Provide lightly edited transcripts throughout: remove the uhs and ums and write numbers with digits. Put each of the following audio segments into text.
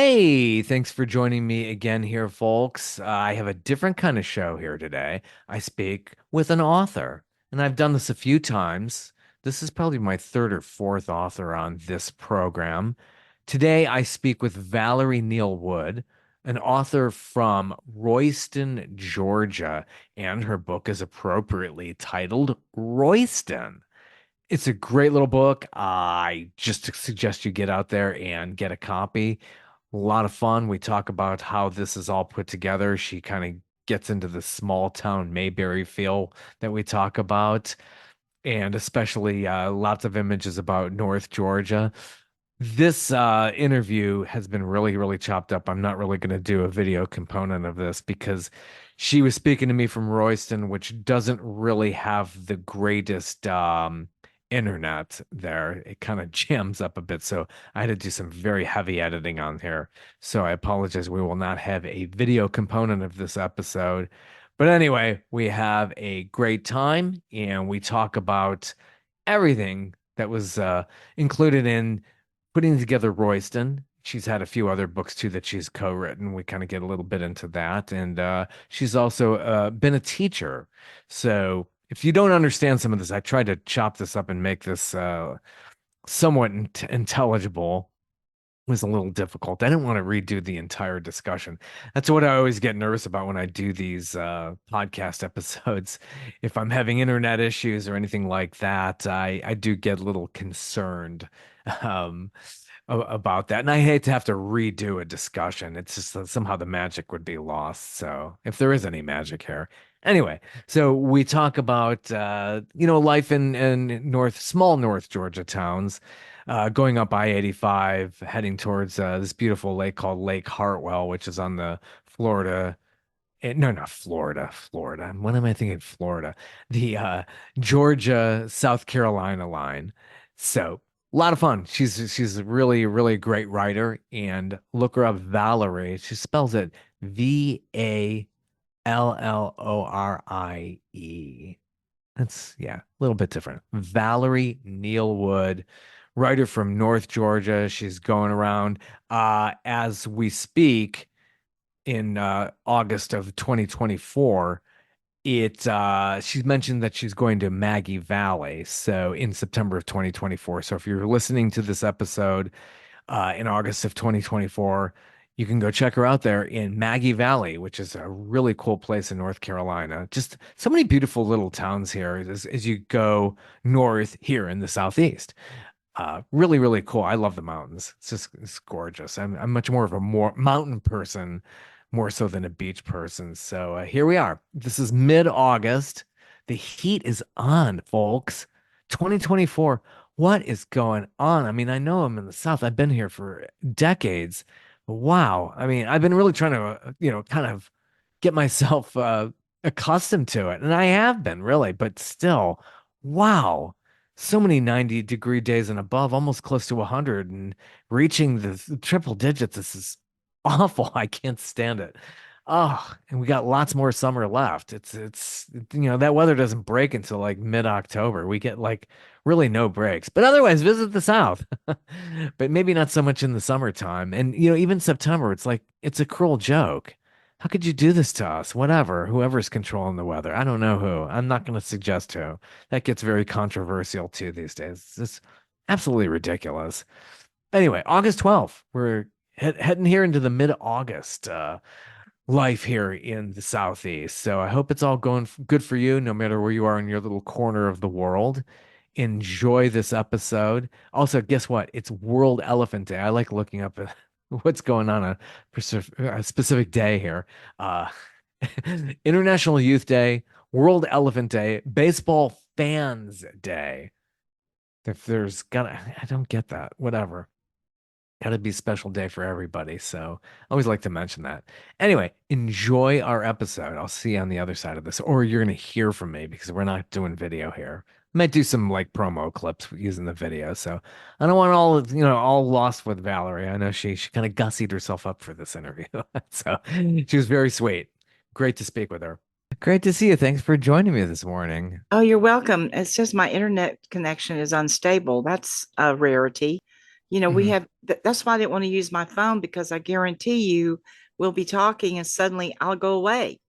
Hey, thanks for joining me again here, folks. I have a different kind of show here today. I speak with an author, and I've done this a few times. This is probably my third or fourth author on this program. Today, I speak with Vallorie Neal Wood, an author from Royston, Georgia, and her book is appropriately titled Royston. It's a great little book. I just suggest you get out there and get a copy. A lot of fun. We talk about how this is all put together. She kind of gets into the small town Mayberry feel that we talk about, and especially lots of images about North Georgia. This interview has been really, really chopped up. I'm not really going to do a video component of this because she was speaking to me from Royston, which doesn't really have the greatest internet there. It kind of jams up a bit. So I had to do some very heavy editing on here. So I apologize. We will not have a video component of this episode. But anyway, we have a great time and we talk about everything that was included in putting together Royston. She's had a few other books too that she's co-written. We kind of get a little bit into that. And she's also been a teacher. So if you don't understand some of this, I tried to chop this up and make this somewhat intelligible. It was a little difficult. I didn't want to redo the entire discussion. That's what I always get nervous about when I do these podcast episodes. If I'm having internet issues or anything like that, I do get a little concerned. Um, about that. And I hate to have to redo a discussion. It's just that somehow the magic would be lost. So if there is any magic here. Anyway, so we talk about life in small North Georgia towns, going up I-85, heading towards this beautiful lake called Lake Hartwell, which is on the Florida. No, not Florida, Florida. What am I thinking? Florida, the Georgia, South Carolina line. So a lot of fun. She's a really, really great writer. And look her up, Vallorie. She spells it Vallorie. That's yeah, a little bit different. Vallorie Neal Wood, writer from North Georgia. She's going around as we speak in August of 2024. She's mentioned that she's going to Maggie Valley, so in September of 2024. So if you're listening to this episode in August of 2024, you can go check her out there in Maggie Valley, which is a really cool place in North Carolina. Just so many beautiful little towns here as you go north here in the southeast. Really, really cool. I love the mountains. It's gorgeous. I'm much more of a more mountain person, more so than a beach person. So here we are. This is mid-August. The heat is on, folks. 2024. What is going on? I mean, I know I'm in the South. I've been here for decades. But wow. I mean, I've been really trying to, kind of get myself accustomed to it. And I have been really, but still, wow, so many 90-degree days and above, almost close to 100, and reaching the triple digits. This is awful. I can't stand it. Oh, and we got lots more summer left. It's that weather doesn't break until like mid-October. We get like really no breaks. But otherwise, visit the South. But maybe not so much in the summertime. And even September, it's like it's a cruel joke. How could you do this to us? Whatever, whoever's controlling the weather. I don't know who. I'm not going to suggest who. That gets very controversial too these days. It's absolutely ridiculous. Anyway, August 12th, we're heading here into the mid-August life here in the Southeast. So I hope it's all going good for you, no matter where you are in your little corner of the world. Enjoy this episode. Also, guess what? It's World Elephant Day. I like looking up what's going on a specific day here. Uh, International Youth Day, World Elephant Day, Baseball Fans Day. If there's gotta, I don't get that. Whatever. Gotta be a special day for everybody. So I always like to mention that. Anyway, enjoy our episode. I'll see you on the other side of this, or you're gonna hear from me because we're not doing video here. Might do some like promo clips using the video. So I don't want all lost with Vallorie. I know she kind of gussied herself up for this interview. So she was very sweet. Great to speak with her. Great to see you. Thanks for joining me this morning. Oh, you're welcome. It's just my internet connection is unstable. That's a rarity. We Mhm. have that's why I didn't want to use my phone because I guarantee you we'll be talking and suddenly I'll go away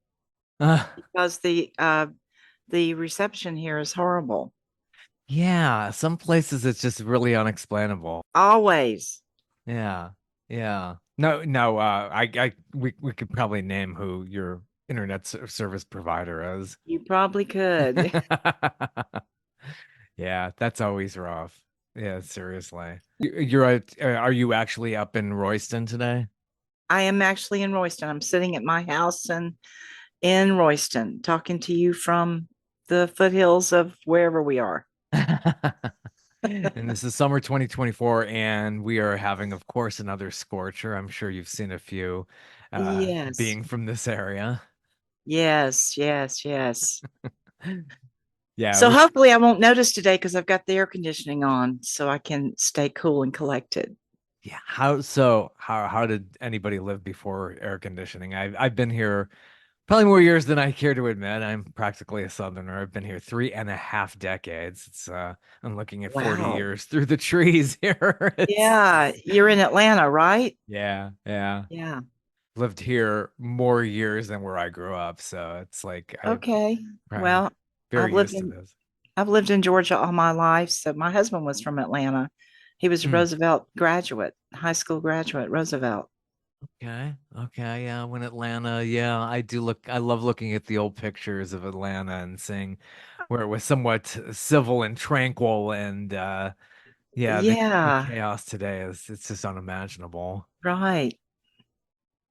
Uh, because the reception here is horrible. yeah, some places it's just really unexplainable. Always. Yeah. Yeah. No, no, we could probably name who your service provider is. You probably could. Yeah, that's always rough. Yeah, seriously. Are you actually up in Royston today? I am actually in Royston. I'm sitting at my house and in Royston talking to you from the foothills of wherever we are. And this is summer 2024, and we are having, of course, another scorcher. I'm sure you've seen a few, Yes. being from this area. Yes, yes, yes. Yeah, So we hopefully I won't notice today because I've got the air conditioning on so I can stay cool and collected. Yeah, how did anybody live before air conditioning? I've been here probably more years than I care to admit. I'm practically a Southerner. I've been here 3.5 decades. I'm looking at 40 Wow. years through the trees here. It's Yeah, you're in Atlanta, right? yeah, yeah. Yeah. Lived here more years than where I grew up, so it's like Okay. I'm Well, I've very lived used to in this. I've lived in Georgia all my life. So my husband was from Atlanta. He was a Hmm. Roosevelt graduate, high school graduate, Roosevelt. Okay. Okay. Yeah. When Atlanta, yeah, I do look, I love looking at the old pictures of Atlanta and seeing where it was somewhat civil and tranquil. And yeah, the Yeah, chaos today it's just unimaginable. right.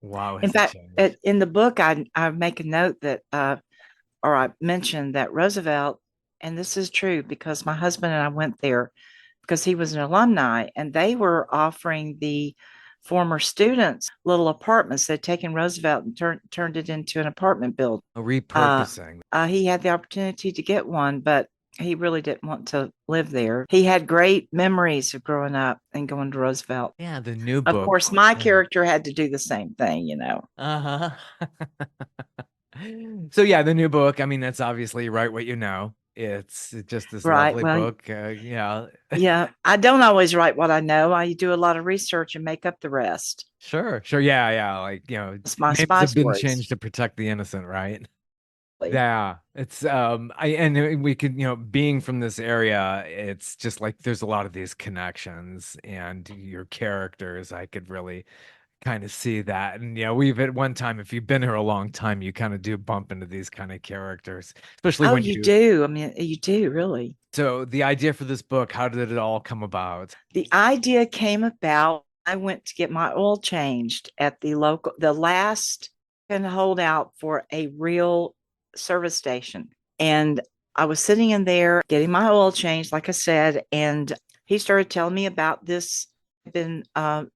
Wow, In has it fact, changed? in the book, I make a note that, or I mentioned that Roosevelt, and this is true because my husband and I went there because he was an alumni, and they were offering the former students little apartments. They'd taken Roosevelt and turned it into an apartment building. Uh, Repurposing. he had the opportunity to get one, but he really didn't want to live there. He had great memories of growing up and going to Roosevelt. Yeah, the new Of book. course, my Yeah. character had to do the same thing. Uh-huh. So yeah, the new book, I mean, that's obviously write what you know. It's just this Right. lovely Well, book. Yeah. yeah, I don't always write what I know. I do a lot of research and make up the rest. Sure, sure. Yeah, yeah. Like, It's my names spy have been stories. changed to protect the innocent, right? Yeah. It's I and we could, being from this area, it's just like there's a lot of these connections and your characters, I could really kind of see that. And we've at one time, if you've been here a long time, you kind of do bump into these kind of characters, especially Oh, when you you do. I mean, you do really. so the idea for this book, how did it all come about? The idea came about. I went to get my oil changed at the last can hold out for a real service station. And I was sitting in there getting my oil changed, like I said, and he started telling me about this been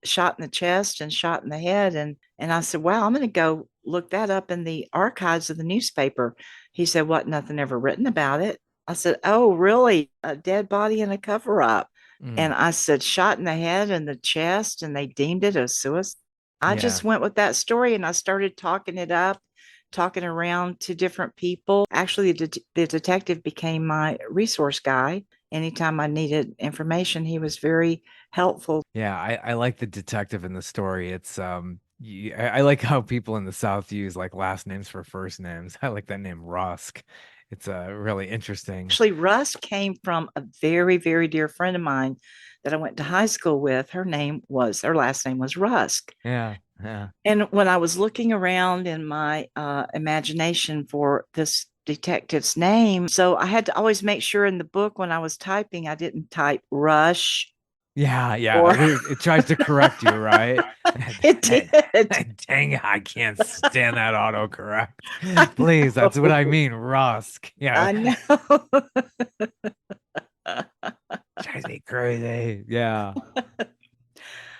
shot in the chest and shot in the head. And I said, wow, I'm going to go look that up in the archives of the newspaper. He said, what? Nothing ever written about it. I said, oh, really? A dead body and a cover up. Mm, And I said, shot in the head and the chest, and they deemed it a suicide. I yeah. just went with that story and I started talking it up, talking around to different people. Actually, the detective became my resource guy. Anytime I needed information, he was very helpful. Yeah, I like the detective in the story. I like how people in the South use like last names for first names. I like that name Rusk. It's really interesting. Actually, Russ came from a very, very dear friend of mine that I went to high school with. Her last name was Rusk. Yeah, yeah. And when I was looking around in my imagination for this detective's name, so I had to always make sure in the book when I was typing, I didn't type Rush Yeah, yeah. or It tries to correct you, right? it did. Dang it, I can't stand that I autocorrect. Please, that's what I know. mean, Rusk. Yeah, I know. drives me crazy. Yeah.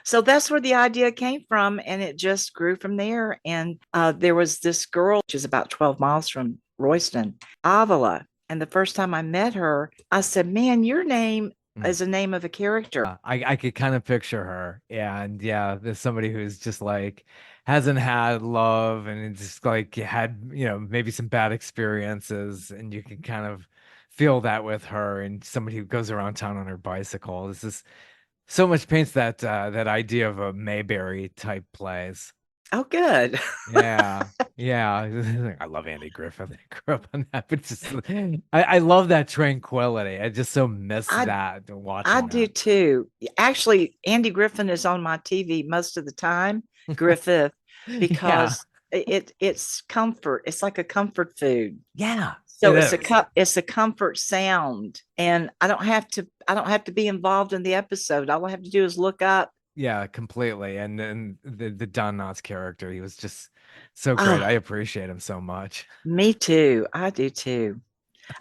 So that's where the idea came from, and it just grew from there. And there was this girl, which is about 12 miles from Royston, Avila. And the first time I met her, I said, man, your name Mm. is the name of a character. I could kind of picture her. Yeah, and yeah, there's somebody who's just like hasn't had love and it's just like had, maybe some bad experiences and you can kind of feel that with her and somebody who goes around town on her bicycle. This is So much paints that that idea of a Mayberry type plays. Oh, good. Yeah. Yeah. I love Andy Griffith. I grew up on that, but it's just I love that tranquility. I just so miss I that I watching do that. too. Actually, Andy Griffin is on my TV most of the time, Griffith, Yeah. because it's comfort. It's like a comfort food. Yeah, So it is. it's a comfort sound. And I don't have to be involved in the episode. All I have to do is look up. Yeah, completely. And then the Don Knotts character, he was just so great. I Oh, appreciate him so much. me too. I do too.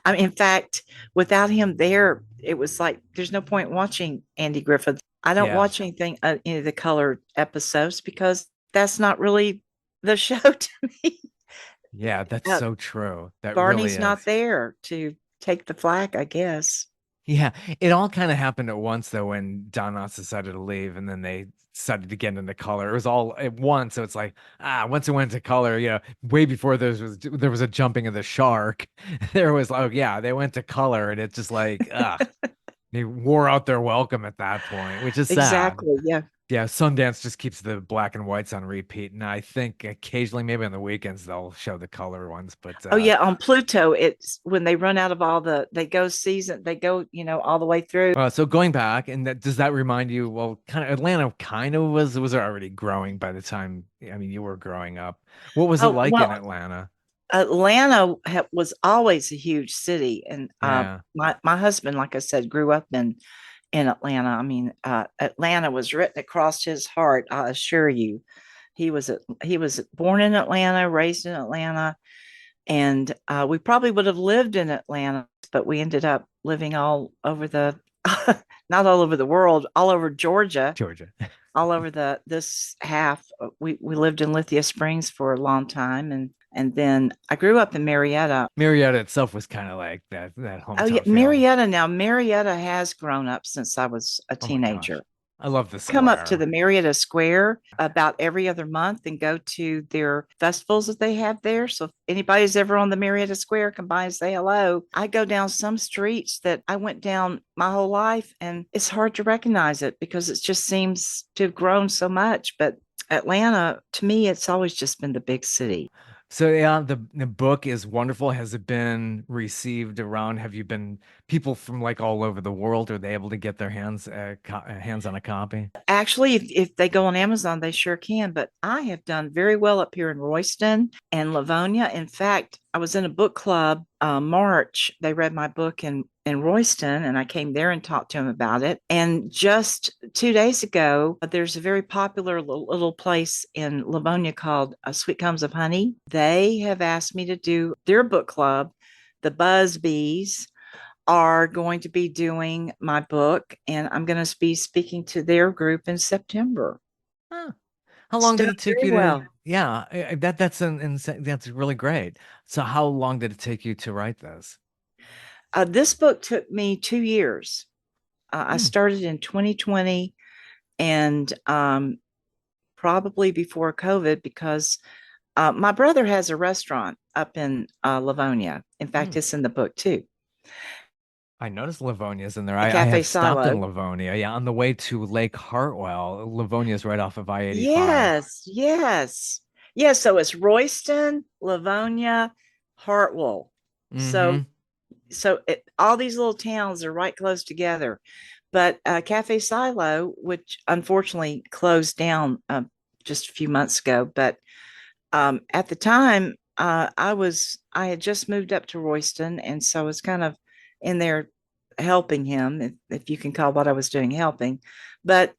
I mean, in fact, without him there, it was like there's no point watching Andy Griffith. I don't Yeah. watch anything, any of the colored episodes because that's not really the show to me. Yeah, that's Uh, so true. That really Barney's not is. there to take the flack, I guess. Yeah, it all kind of happened at once though when Don Knotts decided to leave and then they decided to get into color. It was all at once, so it's like once it went to color, way before there was a jumping of the shark. There was oh yeah, they went to color and it's just like they wore out their welcome at that point, which is sad. Exactly. Yeah. Yeah, Sundance just keeps the black and whites on repeat, and I think occasionally, maybe on the weekends, they'll show the color ones. But Oh yeah, on Pluto, it's when they run out of all they go, all the way through. so going back, and does that remind you? Well, kind of Atlanta, kind of was already growing by the time. I mean, you were growing up. What was it Oh, like in well, Atlanta? Atlanta was always a huge city, and Yeah, my husband, like I said, grew up in Atlanta. I mean, Atlanta was written across his heart. I assure you, he was born in Atlanta, raised in Atlanta, and we probably would have lived in Atlanta, but we ended up living all over the not all over the world, all over Georgia, Georgia. all over the this half. We lived in Lithia Springs for a long time, and then I grew up in Marietta. Marietta itself was kind of like that Oh yeah, hometown feeling. Marietta. Now Marietta has grown up since I was a Oh my gosh, teenager. I love the Come up to the square. Marietta Square about every other month and go to their festivals that they have there. So if anybody's ever on the Marietta Square, come by and say hello. I go down some streets that I went down my whole life, and it's hard to recognize it because it just seems to have grown so much. But Atlanta, to me, it's always just been the big city. So yeah, the book is wonderful. Has it been received around? Have you been people from like all over the world? Are they able to get their hands on a copy? Actually, if they go on Amazon, they sure can. But I have done very well up here in Royston and Livonia. In fact, I was in a book club March. They read my book in Royston, and I came there and talked to them about it. And just 2 days ago, there's a very popular little place in Livonia called Sweet Comes of Honey. They have asked me to do their book club, the Buzz Bees are going to be doing my book, and I'm going to be speaking to their group in September. Huh. How It's long did done it take very you to? well. Yeah, that's an insane. That's really great. So how long did it take you to write this? This book took me 2 years. I Hmm. started in 2020, and probably before COVID, because my brother has a restaurant up in Livonia. In Hmm. fact, it's in the book too, I noticed Livonia's in there. a I Cafe have stopped in Silo. Livonia. Yeah, on the way to Lake Hartwell. Livonia's right off of I-85. Yes, yes, yes. So it's Royston, Livonia, Hartwell. So Mm-hmm. all these little towns are right close together. But Cafe Silo, which unfortunately closed down just a few months ago, but at the time I had just moved up to Royston, and so I was kind of in there helping him, if you can call what I was doing helping, but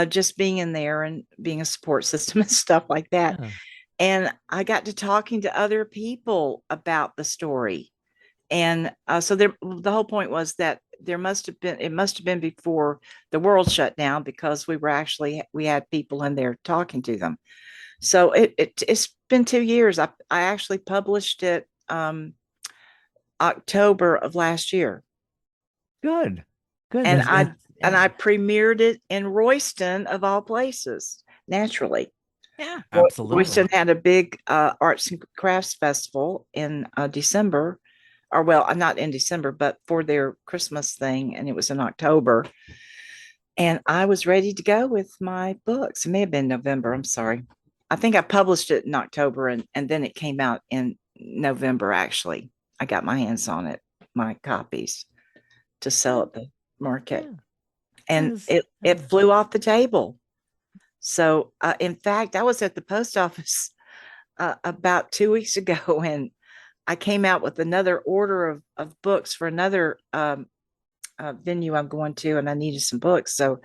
just being in there and being a support system and stuff like that. Yeah. And I got to talking to other people about the story, and so the whole point was that it must have been before the world shut down, because we had people in there talking to them. So it's been 2 years. I actually published it October of last year, Good. Good. and Yeah. I premiered it in Royston of all places. Naturally, Yeah, absolutely. Royston had a big arts and crafts festival in December, or well, not in December, but for their Christmas thing, and it was in October. And I was ready to go with my books. It may have been November. I'm sorry. I think I published it in October, and then it came out in November, actually. I got my hands on it, my copies to sell Yeah, at the market. yeah. That And is, it flew off the table. So, in fact, I was at the post office about 2 weeks ago, and I came out with another order of books for another venue I'm going to, and I needed some books. So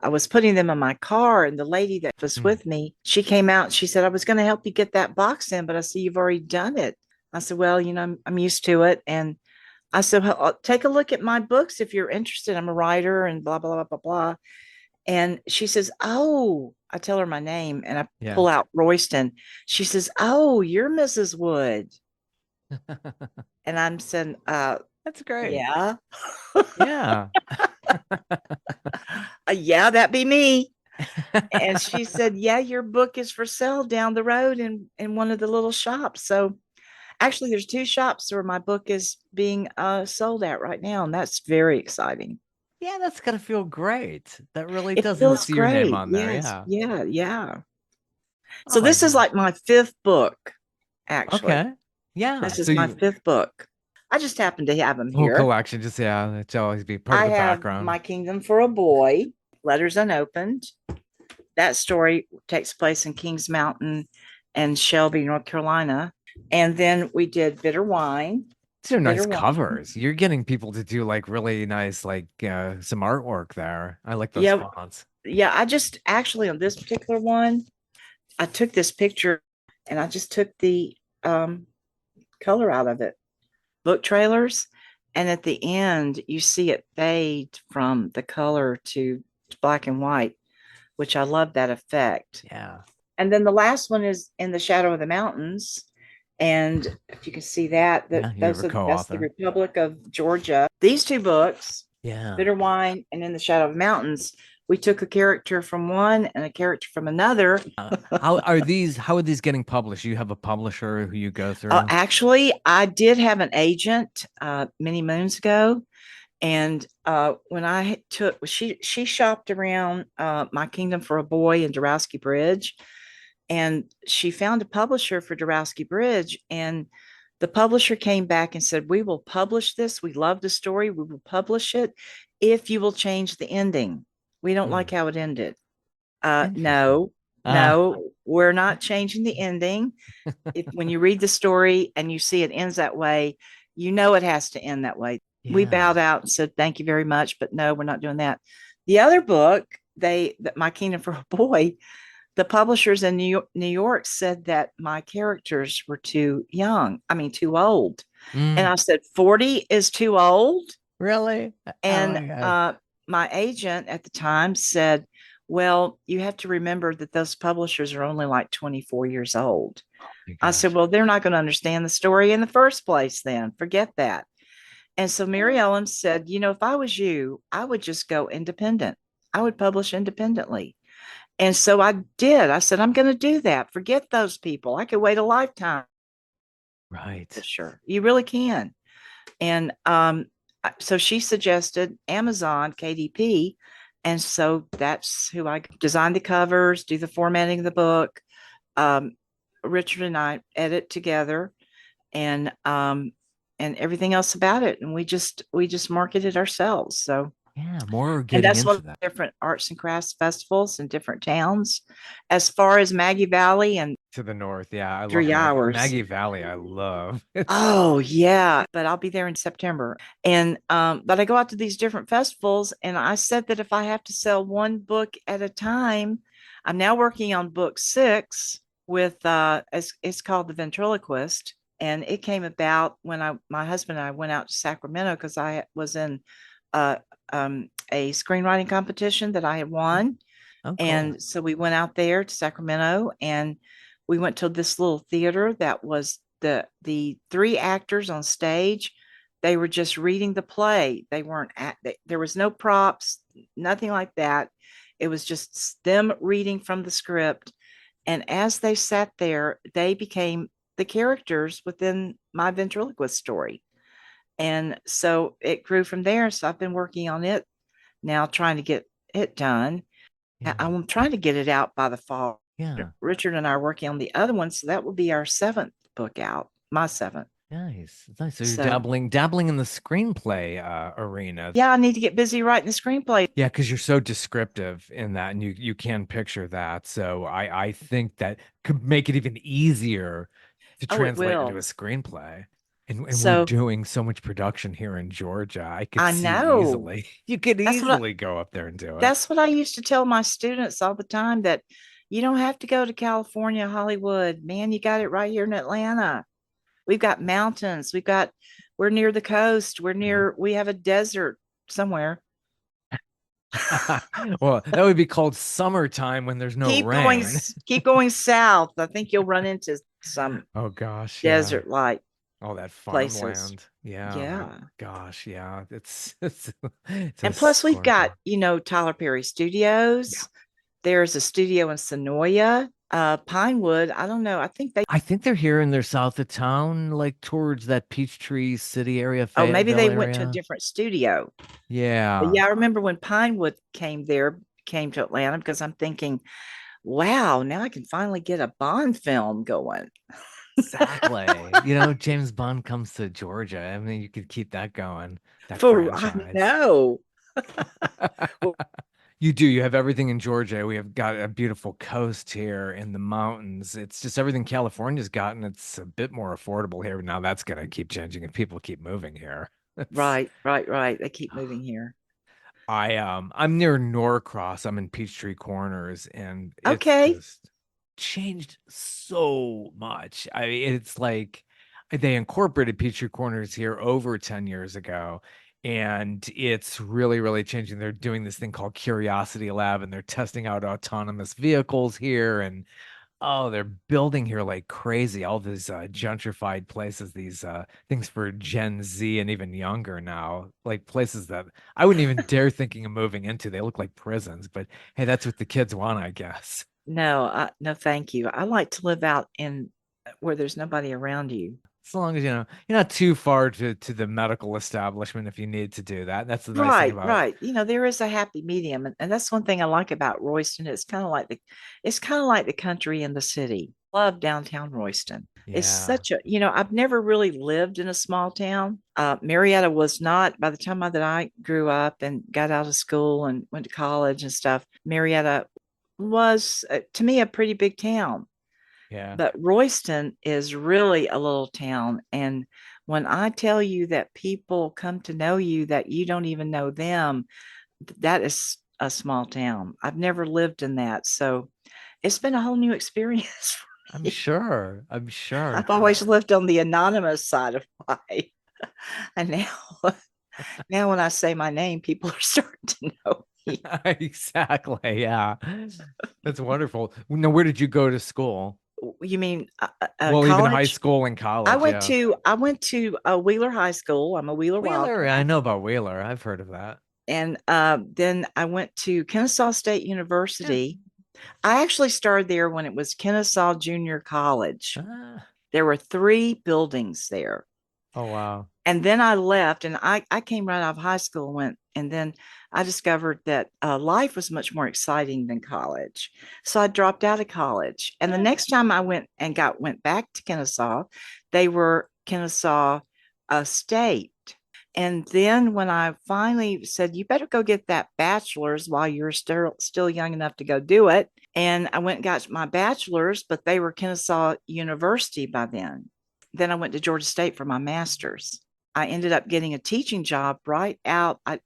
I was putting them in my car, and the lady that was mm, with me, she came out. She said, I was going to help you get that box in, but I see you've already done it. I said, well, I'm used to it. And I said, well, take a look at my books if you're interested. I'm a writer and blah, blah, blah, blah, blah. And she says, oh, I tell her my name and I yeah. pull out Royston. She says, oh, you're Mrs. Wood. And I'm saying, That's great. yeah, Yeah. yeah, that be me. And she said, yeah, your book is for sale down the road in one of the little shops. So actually, there's two shops where my book is being sold at right now. And that's very exciting. Yeah, that's gotta feel great. That really It does. And to feels see your name great. on there. Yes. Yeah. Yeah. Yeah. Oh So my this is God. like my fifth book, actually. Okay. Yeah. This So is my you fifth book. I just happen to have them whole here. collection, just yeah, it's always be part of I the have background. My Kingdom for a Boy, Letters Unopened. That story takes place in Kings Mountain and Shelby, North Carolina. And then we did Bitter Wine. These are nice Bitter Wine. covers. You're getting people to do like really nice, like some artwork there. I like those Yeah. fonts. Yeah. I just actually, on this particular one, I took this picture and I just took the color out of it. Book trailers. And at the end, you see it fade from the color to black and white, which I love that effect. Yeah. And then the last one is In the Shadow of the Mountains. And if you can see that, Yeah. You have a that's the co-author. Republic of Georgia. These two books, Yeah. Bitter Wine and In the Shadow of the Mountains, we took a character from one and a character from another. How are these getting published? You have a publisher who you go through? Actually, I did have an agent many moons ago, and when I took, she shopped around My Kingdom for a Boy in Dorowski Bridge, and she found a publisher for Dorowski Bridge, and the publisher came back and said, we will publish this. We love the story. We will publish it if you will change the ending. We don't like Hmm. how it ended. Interesting. No, Uh, no, we're not changing the ending. If when you read the story and you see it ends that way, you know it has to end that way. We yeah. bowed out and said thank you very much, but no, we're not doing that. The other book, My Kingdom for a Boy, the publishers in New York said that my characters were too young. I mean, too old. And Mm, I said 40 is too old. really? Oh And my God. my agent at the time said, well, you have to remember that those publishers are only like 24 years old. Oh my I said, gosh. well, they're not going to understand the story in the first place, then forget that. And so Mary Ellen said, if I was you, I would just go independent. I would publish independently. And so I did. I said, I'm going to do that. Forget those people. I could wait a lifetime. Right. Sure. You really can. And so she suggested Amazon KDP. And so that's who I designed the covers, do the formatting of the book. Um, Richard and I edit together, and everything else about it. And we just market it ourselves. So, Yeah, more and getting that's one into of that. the different arts and crafts festivals in different towns. As far as Maggie Valley and To the north. Yeah, I love 3 hours. Maggie Valley. I love. It's Oh yeah, but I'll be there in September. And but I go out to these different festivals, and I said that if I have to sell one book at a time, I'm now working on book six with it's called The Ventriloquist, and it came about when my husband and I went out to Sacramento because I was in uh a screenwriting competition that I had won. oh cool. And so we went out there to Sacramento, and we went to this little theater that was the three actors on stage. They were just reading the play. They weren't there was no props, nothing like that. It was just them reading from the script. And as they sat there, they became the characters within my ventriloquist story. And so it grew from there. So I've been working on it now, trying to get it done. Yeah. I'm trying to get it out by the fall. Yeah. Richard and I are working on the other one, so that will be our seventh book out, my seventh. Nice. It's nice. So you're So dabbling in the screenplay arena. yeah, I need to get busy writing the screenplay. Yeah, because you're so descriptive in that, and you can picture that. So I think that could make it even easier to Oh, it translate into a will. screenplay. And we're So doing so much production here in Georgia. I could I see know easily. You could that's what easily go up there and do it. that's what I used to tell my students all the time, that you don't have to go to California, Hollywood. Man, you got it right here in Atlanta. We've got mountains. We're near the coast. Yeah. We have a desert somewhere. Well, that would be called summertime when there's no rain. Keep going south. I think you'll run into some Oh gosh, yeah. desert like All that places. farmland. Yeah, my Yeah. gosh, yeah. It's a And plus we've got, scornful. Tyler Perry Yeah. Studios. There's a studio in Sonoya, Pinewood. I don't know. I think they I think they're here in their south of town, like towards that Peachtree City area, oh, maybe Fayetteville they went to a area. different studio. But Yeah, yeah, I remember when Pinewood came to Atlanta, because I'm thinking, wow, now I can finally get a Bond film going. exactly. James Bond comes to Georgia. I mean, you could keep that going, that For I franchise. know. Well, You do. You have everything in Georgia. We have got a beautiful coast here in the mountains. It's just everything California's gotten. It's a bit more affordable here. Now that's going to keep changing if people keep moving here. It's right, right, right. They keep moving here. I'm near Norcross. I'm in Peachtree Corners, and it's Okay. just changed so much. I mean, it's like they incorporated Peachtree Corners here over 10 years ago, and it's really, really changing. They're doing this thing called Curiosity Lab, and they're testing out autonomous vehicles here, and oh, they're building here like crazy. All these gentrified places, these things for Gen Z and even younger now, like places that I wouldn't even dare thinking of moving into. They look like prisons, but hey, that's what the kids want, I guess. No, no, thank you. I like to live out in where there's nobody around you. As long as you're not too far to the medical establishment if you need to do that. That's the nice thing Right, about right. There is a happy medium, and that's one thing I like about Royston. It's kind of like the country and the city. Love downtown Royston. It's yeah, such a, I've never really lived in a small town. Marietta was not, by the time that I grew up and got out of school and went to college and stuff, Marietta was, to me, a pretty big town. yeah. But Royston is really a little town. And when I tell you that people come to know you that you don't even know them, that is a small town. I've never lived in that. So it's been a whole new experience for I'm me. sure. I'm sure. I've always lived on the anonymous side of life. And now when I say my name, people are starting to know me. Exactly. Yeah. That's wonderful. Now, where did you go to school? You mean Well, even high college? school and college, yeah. I went to Wheeler High School. I'm a Wheeler Wheeler, I Wildcat. know about Wheeler. I've heard of that. And then I went to Kennesaw State Yeah. University. I actually started there when it was Kennesaw Junior College. Ah, There were three buildings there. oh wow. And then I left, and I came right out of high school and went, and then I discovered that life was much more exciting than college. So I dropped out of college. And the Yeah. next time I went back to Kennesaw, they were Kennesaw State. And then when I finally said, you better go get that bachelor's while you're still young enough to go do it. And I went and got my bachelor's, but they were Kennesaw University by then. Then I went to Georgia State for my master's. I ended up getting a teaching job right out. I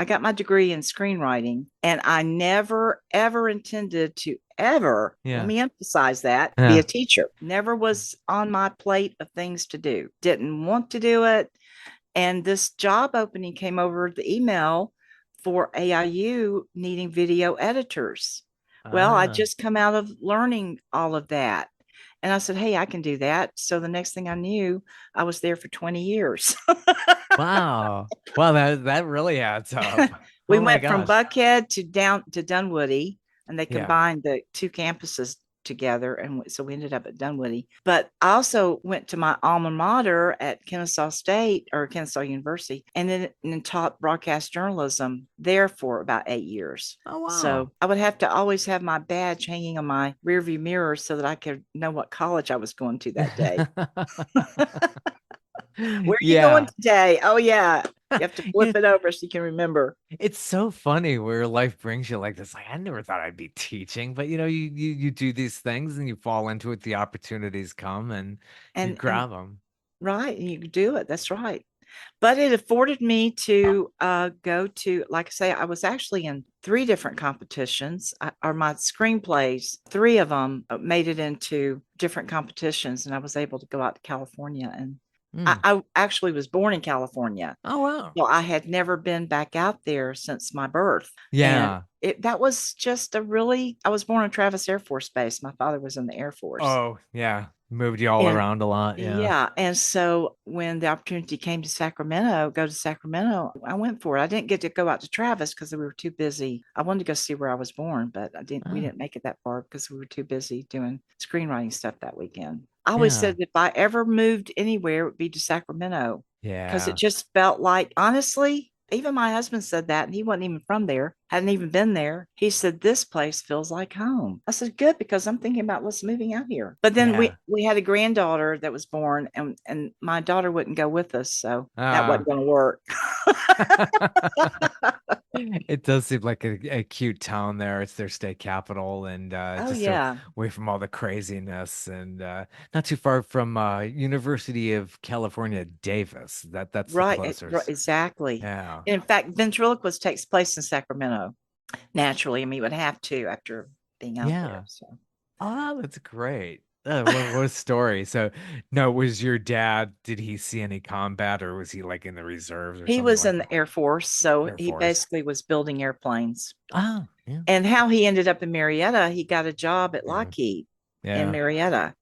got my degree in screenwriting, and I never, ever intended to ever, let Yeah. me emphasize that, be Yeah. a teacher. Never was on my plate of things to do. Didn't want to do it. And this job opening came over the email for AIU needing video editors. Well, I Ah. just come out of learning all of that. And I said, hey, I can do that. So the next thing I knew, I was there for 20 years. Wow. Wow, that really adds up. We Oh my went from gosh. Buckhead to down to Dunwoody, and they Yeah. combined the two campuses together. And so we ended up at Dunwoody. But I also went to my alma mater at Kennesaw State or Kennesaw University and then taught broadcast journalism there for about 8 years. Oh, wow. So I would have to always have my badge hanging on my rearview mirror so that I could know what college I was going to that day. Where are you going Yeah. today? Oh, yeah. You have to Yeah, flip it over so you can remember. it's so funny where life brings you like this. Like, I never thought I'd be teaching, but you do these things and you fall into it. The opportunities come and you And grab them. right, and you do it. That's right. But it afforded me to go to, like I say, I was actually in three different competitions, or my screenplays. Three of them made it into different competitions, and I was able to go out to California. And Mm. I actually was born in California. Oh, wow. Well, I had never been back out there since my birth. And Yeah. that was just a really, I was born on Travis Air Force Base. My father was in the Air Force. Oh, yeah. Moved you all And around a lot. Yeah. yeah, and so when the opportunity came to Sacramento, go to Sacramento, I went for it. I didn't get to go out to Travis because we were too busy. I wanted to go see where I was born, but we Oh, didn't make it that far because we were too busy doing screenwriting stuff that weekend. I always yeah. said if I ever moved anywhere, it would be to Sacramento because it Yeah. just felt like, honestly, even my husband said that, and he wasn't even from there, hadn't even been there. He said, "This place feels like home." I said, "Good, because I'm thinking about let's moving out here." But then Yeah. we had a granddaughter that was born, and my daughter wouldn't go with us, so that Ah. wasn't going to work. It does seem like a cute town there. It's their state capital and Oh, just yeah. away from all the craziness and not too far from University of California, Davis. That's the Right, closest. exactly. Yeah. And in fact, ventriloquist takes place in Sacramento naturally. I mean, it would have to after being out there. Yeah. So Oh, that's great. What a story. So, no, was your dad, did he see any combat or was he like in the reserves or he something was like in that? the Air Force, so Air he Force. basically was building airplanes. Ah, yeah. And how he ended up in Marietta, he got a job at Yeah. Lockheed in Yeah. Marietta.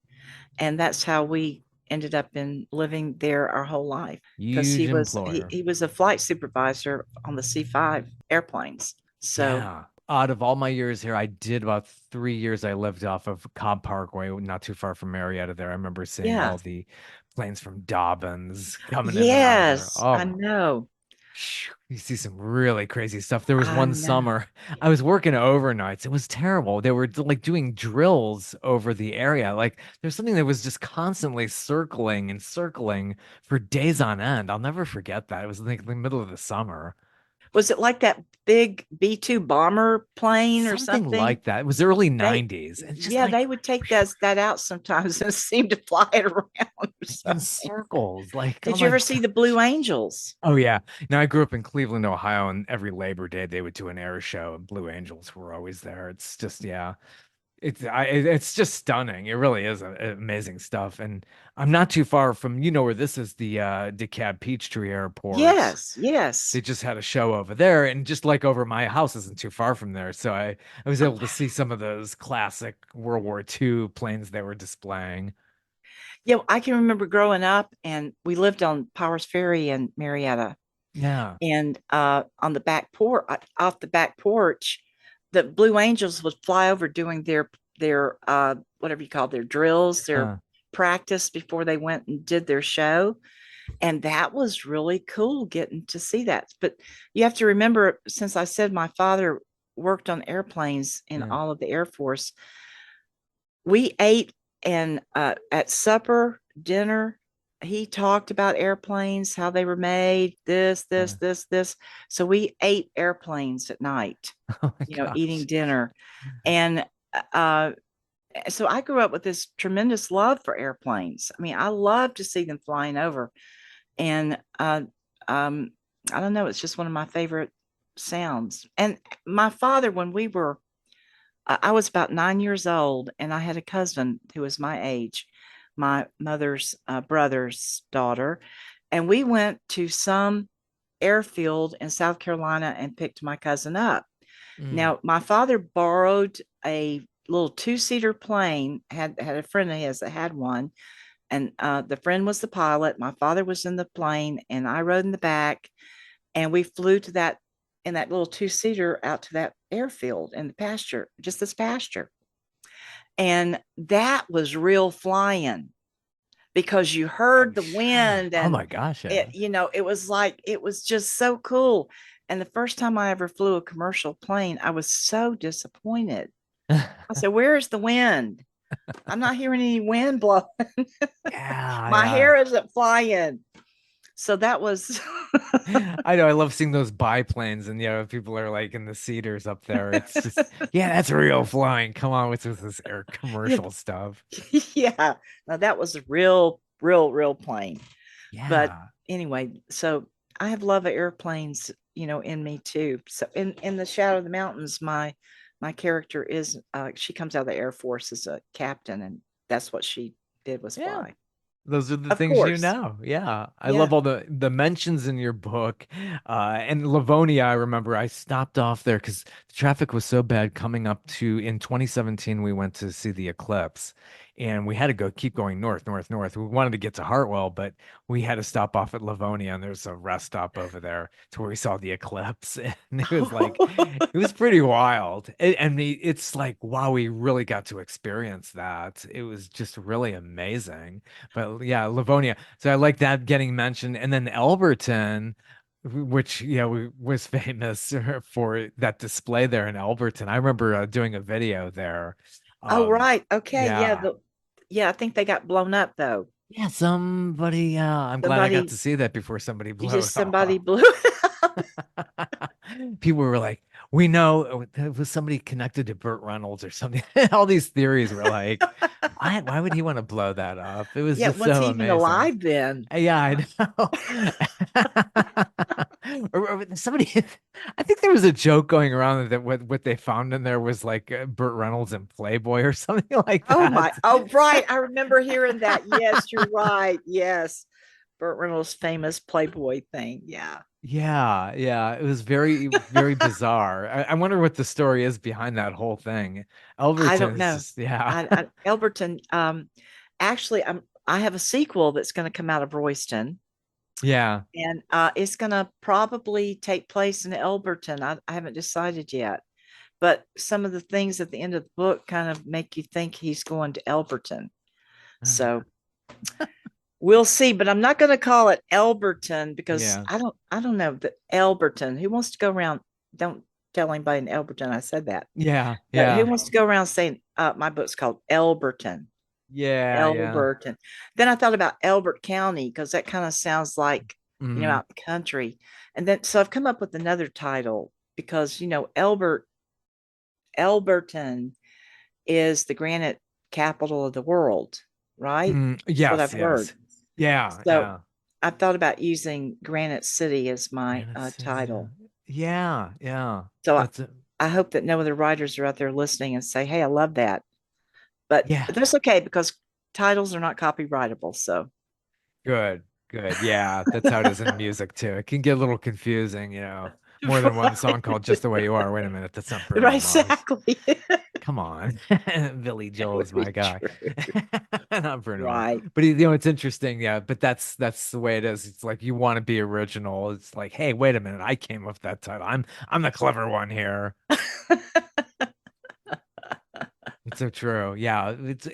And that's how we ended up in living there our whole life because Huge employer. he was a flight supervisor on the C-5 airplanes. So Yeah. Out of all my years here, I did about 3 years. I lived off of Cobb Parkway, not too far from Marietta there. I remember seeing yeah. all the planes from Dobbins coming in and out of there. Yes, Oh I my, know. phew, you see some really crazy stuff. There was I one know. summer I was working overnights. It was terrible. They were like doing drills over the area. Like there's something that was just constantly circling and circling for days on end. I'll never forget that. It was like the middle of the summer. Was it like that big B-2 bomber plane or Something something? like that. It was early They 90s. And just yeah, like they would take that out sometimes and seem to fly it around or in something. circles. Like, oh Did you my ever see God. the Blue Angels? Oh yeah. Now I grew up in Cleveland, Ohio, and every Labor Day they would do an air show and Blue Angels were always there. It's just yeah. It's just stunning. It really is amazing stuff. And I'm not too far from where this is the DeKalb Peachtree Airport. Yes, yes. They just had a show over there and just like over my house isn't too far from there. So I was able to see some of those classic World War II planes they were displaying. Yeah, I can remember growing up and we lived on Powers Ferry in Marietta. Yeah. And on the back porch, off the back porch, the Blue Angels would fly over doing their whatever you call their drills, their Uh, practice before they went and did their show. And that was really cool getting to see that. But you have to remember, since I said my father worked on airplanes in yeah. all of the Air Force, we ate and at supper, dinner, he talked about airplanes, how they were made, Uh, this. So we ate airplanes at night, oh my eating gosh. dinner. And uh, so I grew up with this tremendous love for airplanes. I mean, I love to see them flying over. And um, I don't know, it's just one of my favorite sounds. And my father, when I was about 9 years old, and I had a cousin who was my age, my mother's brother's daughter, and we went to some airfield in South Carolina and picked my cousin up. Mm, Now, my father borrowed a little two-seater plane, had a friend of his that had one, and the friend was the pilot. My father was in the plane, and I rode in the back, and we flew to that in that little two-seater out to that airfield in the pasture, just this pasture. And that was real flying because you I'm heard the sure. wind Oh and my gosh, it, yeah. it was like, it was just so cool. And the first time I ever flew a commercial plane, I was so disappointed. I said, "Where's the wind? I'm not hearing any wind blowing. Yeah, My yeah. hair isn't flying." So that was, I know. I love seeing those biplanes, and people are like in the cedars up there. It's just, yeah, that's real flying. Come on with this air yeah, commercial stuff. yeah. Now that was a real, real, real plane. But Yeah. anyway, so I have love of airplanes, in me too. So in the Shadow of the Mountains, my character is she comes out of the Air Force as a captain, and that's what she did was Yeah. fly. Those are the Of things you course. know. Yeah. I Yeah. love all the mentions in your book. And Livonia, I remember I stopped off there because the traffic was so bad coming up to in 2017 we went to see the eclipse and we had to keep going north, north, north. We wanted to get to Hartwell, but we had to stop off at Livonia and there's a rest stop over there to where we saw the eclipse. And it was like it was pretty wild. It's like, wow, we really got to experience that. It was just really amazing. But yeah, Livonia. So I like that getting mentioned. And then Elberton, which was famous for that display there in Elberton. I remember doing a video there. Oh, Um, right. Okay. Yeah. yeah. Yeah, I think they got blown up though. Yeah, somebody, I'm glad I got Somebody, to see that before somebody you blew just it somebody off. blew it up. People were like, we know it was somebody connected to Burt Reynolds or something. All these theories were like, why would he want to blow that up? It was Yeah, just was he so even amazing. alive then? Yeah, I know. Or somebody, I think there was a joke going around that what they found in there was like Burt Reynolds and Playboy or something like Oh that. my, oh right. I remember hearing that. Yes, you're right. Yes. Burt Reynolds' famous Playboy thing. Yeah. Yeah, yeah, it was very, very bizarre. I wonder what the story is behind that whole thing. I Elverton don't is know. just, yeah, Elberton, actually, I have a sequel that's going to come out of Royston, yeah. and it's going to probably take place in Elberton. I haven't decided yet, but some of the things at the end of the book kind of make you think he's going to Elberton. So we'll see, but I'm not going to call it Elberton because Yeah, I don't know that Elberton. Who wants to go around? Don't tell anybody in Elberton I said that. yeah, But who yeah, wants to go around saying my book's called Elberton? yeah, yeah. Elberton. Then I thought about Elbert County because that kind of sounds like, Hmm. out in the country. And then so I've come up with another title because Elberton is the granite capital of the world, right? That's what Yes, I've heard. yes. Yeah, So yeah. I thought about using Granite City as my Granite City. title. Yeah, yeah. So That's it. I hope that no other writers are out there listening and say, "Hey, I love that." But Yeah. that's okay because titles are not copyrightable. So Good, good. Yeah, that's how it is in music too. It can get a little confusing, more than one song called Just the Way You Are. Wait a minute, that's not right, Bruno Mars. exactly. Come on. Billy That Joel would is be my guy. true. Not Bruno Mars. Right. But it's interesting, yeah, but that's the way it is. It's like you want to be original. It's like, hey, wait a minute, I came up with that title. I'm the clever one here. It's so true. Yeah, it's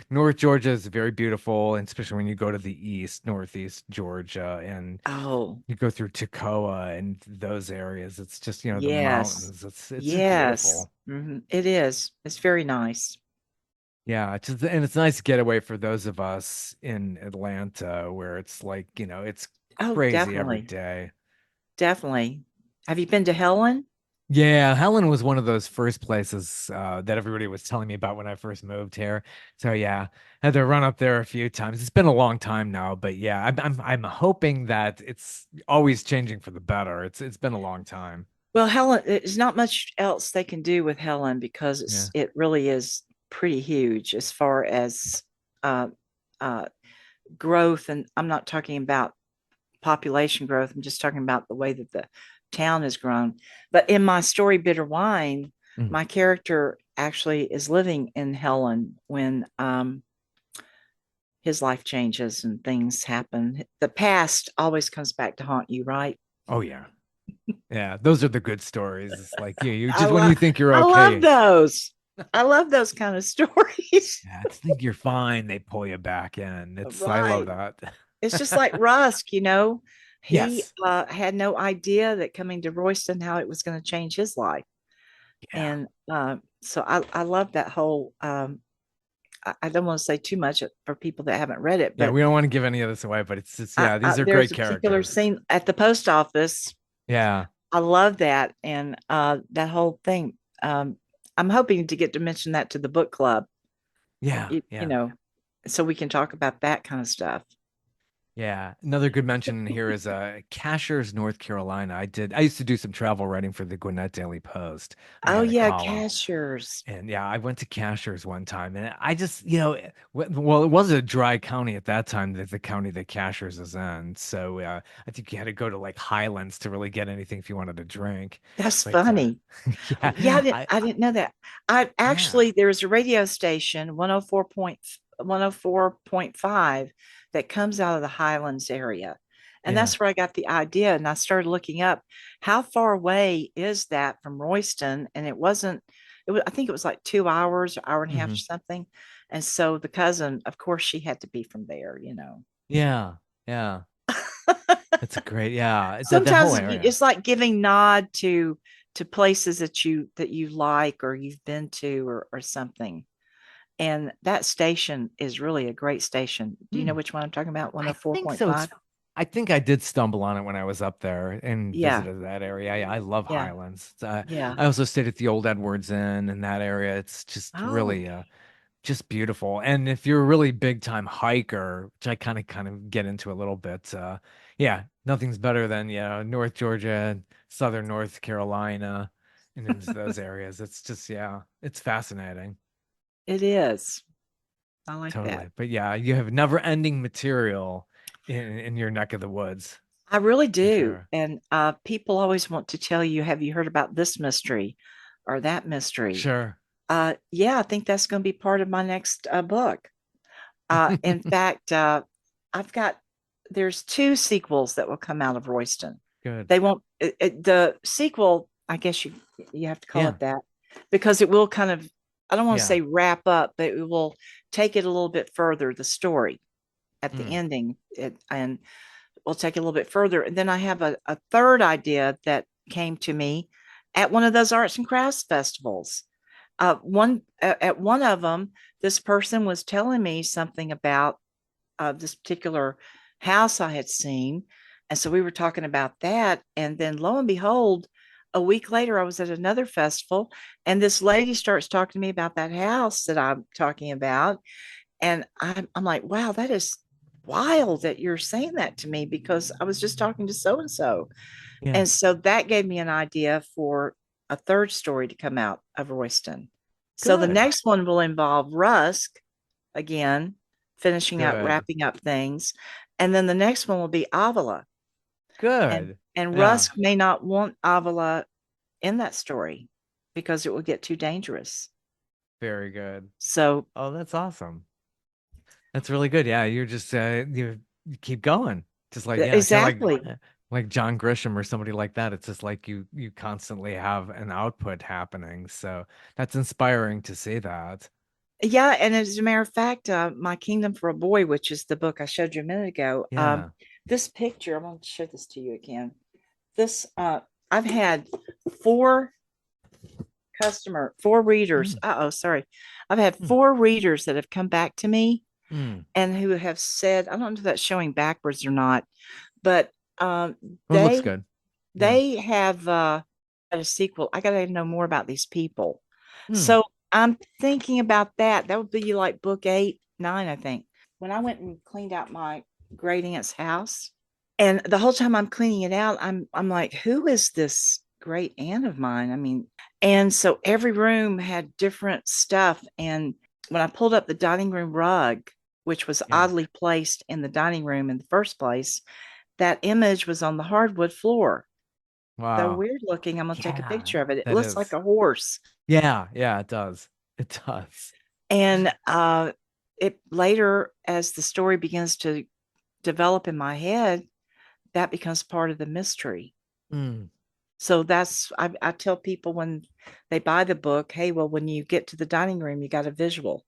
North Georgia is very beautiful, and especially when you go to the east, northeast Georgia, and Oh, you go through Toccoa and those areas. It's just, the yes. mountains. It's just Yes. beautiful. It is. It's very nice. Yeah, and it's nice to get away for those of us in Atlanta where it's like, it's Oh, crazy every definitely. day. Definitely. Have you been to Helen? Yeah, Helen was one of those first places that everybody was telling me about when I first moved here. So yeah, had to run up there a few times. It's been a long time now, but yeah, I'm hoping that it's always changing for the better. It's been a long time. Well, Helen, there's not much else they can do with Helen because Yeah. it really is pretty huge as far as uh, uh, growth. And I'm not talking about population growth. I'm just talking about the way that the town has grown. But in my story, Bitter Wine, Mhm. my character actually is living in Helen when his life changes and things happen. The past always comes back to haunt you, right? Oh yeah. Yeah, those are the good stories. It's like you I just when love you think you're I love okay. those. I love those kind of stories. Yeah, to think you're fine, they pull you back in. I love Right. that. It's just like Rusk, he Yes. had no idea that coming to Royston, how it was going to change his life. Yeah. And so I love that whole, I don't want to say too much for people that haven't read it, Yeah, but we don't want to give any of this away, but it's just, yeah, these are there's great a particular characters. scene at the post office. Yeah. I love that. And that whole thing. I'm hoping to get to mention that to the book club, Yeah. you Yeah. know, so we can talk about that kind of stuff. Yeah, another good mention here is Cashiers, North Carolina. I used to do some travel writing for the Gwinnett Daily Post. I Oh, had a yeah, column. Cashiers. And yeah, I went to Cashiers one time and I just, well, it was a dry county at that time, the county that Cashiers is in. So I think you had to go to like Highlands to really get anything if you wanted to drink. That's But funny. Yeah, yeah, I didn't know that. I yeah, actually there's a radio station 104.5 that comes out of the Highlands area. And yeah. that's where I got the idea. And I started looking up how far away is that from Royston? And I think it was like 2 hours, hour and a half or Hmm. something. And so the cousin, of course, she had to be from there. Yeah, yeah. It's a great, yeah, the Sometimes whole area. it's like giving nod to places that you like or you've been to or something. And that station is really a great station. Do you know Hmm. which one I'm talking about? I think so. 104.5. I think I did stumble on it when I was up there and Yeah, visited that area. I love yeah, Highlands. yeah. I also stayed at the old Edwards Inn in that area. It's just Oh, really, just beautiful. And if you're a really big time hiker, which I kind of get into a little bit, yeah, nothing's better than, North Georgia, Southern North Carolina, and into those areas. It's just, yeah, it's fascinating. it is. I like that. Totally. But yeah, you have never ending material in your neck of the woods. I really For do. sure. And people always want to tell you, have you heard about this mystery or that mystery? Sure. Yeah, I think that's going to be part of my next book. In fact, I've got there's two sequels that will come out of Royston. Good. They won't the sequel, I guess you have to call Yeah. it that, because it will kind of, I don't want to Yeah. say wrap up, but it will take it a little bit further, the story at the Mm. ending, and we'll take it a little bit further. And then I have a third idea that came to me at one of those arts and crafts festivals. One At one of them, this person was telling me something about this particular house I had seen, and so we were talking about that. And then lo and behold, a week later, I was at another festival, and this lady starts talking to me about that house that I'm talking about, and I'm like, wow, that is wild that you're saying that to me because I was just talking to so and so. Yeah. And so that gave me an idea for a third story to come out of Royston. So the Good. next one will involve Rusk again, finishing out, Good. wrapping up things. And then the next one will be Avila. And Good. and Yeah. Rusk may not want Avila in that story because it will get too dangerous. Very good. So Oh, that's awesome. That's really good. Yeah, you're just you keep going. Just like yeah, kind of exactly. like John Grisham or somebody like that. It's just like you constantly have an output happening. So that's inspiring to see that. Yeah, and as a matter of fact, My Kingdom for a Boy, which is the book I showed you a minute ago, Yeah. this picture, I'm going to show this to you again. This, I've had four four readers. Mm, Oh, sorry. I've had mm, four readers that have come back to me mm. and who have said, I don't know if that's showing backwards or not, but Well, it looks they good. Yeah. they have a sequel. I got to know more about these people. Mm, So I'm thinking about that. That would be like book 8, 9, I think. When I went and cleaned out my great aunt's house, and the whole time I'm cleaning it out, I'm like, who is this great aunt of mine? I mean, and so every room had different stuff. And when I pulled up the dining room rug, which was yeah. oddly placed in the dining room in the first place, that image was on the hardwood floor. So Wow. weird looking. I'm gonna take a Yeah, picture of it. It that looks like is. a horse. Yeah, yeah, it does. It does. And it later, as the story begins to develop in my head, that becomes part of the mystery. Mm. So I tell people when they buy the book, hey, well, when you get to the dining room, you got a visual.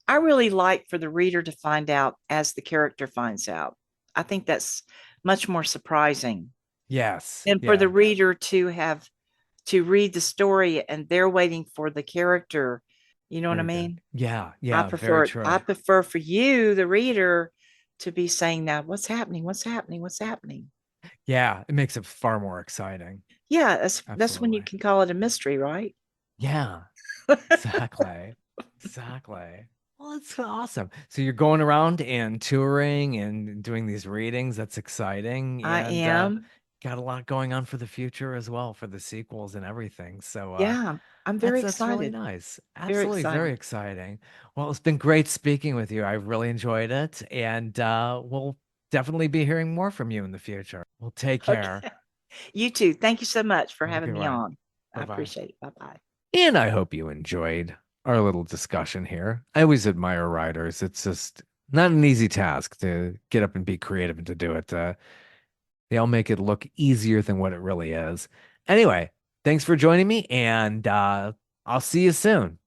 I really like for the reader to find out as the character finds out. I think that's much more surprising Yes. than for the Yeah. reader to have to read the story and they're waiting for the character. You know what I Very good. mean? Yeah. I Yeah. Very prefer I true. prefer for you, the reader, to be saying now, what's happening? What's happening? What's happening? Yeah. It makes it far more exciting. Yeah, that's when you Absolutely. can call it a mystery, right? Yeah. Exactly. Exactly. Well, it's awesome. So you're going around and touring and doing these readings. That's exciting. I And am. got a lot going on for the future as well for the sequels and everything. So Yeah, I'm very that's really excited. nice. Very Absolutely very excited. exciting. Well, it's been great speaking with you. I really enjoyed it. And we'll definitely be hearing more from you in the future. Well, take care. Okay. You too. Thank you so much for Have a having good me one. on. I Bye-bye. appreciate it. Bye bye. And I hope you enjoyed our little discussion here. I always admire writers. It's just not an easy task to get up and be creative and to do it. They all make it look easier than what it really is. Anyway, thanks for joining me, and I'll see you soon.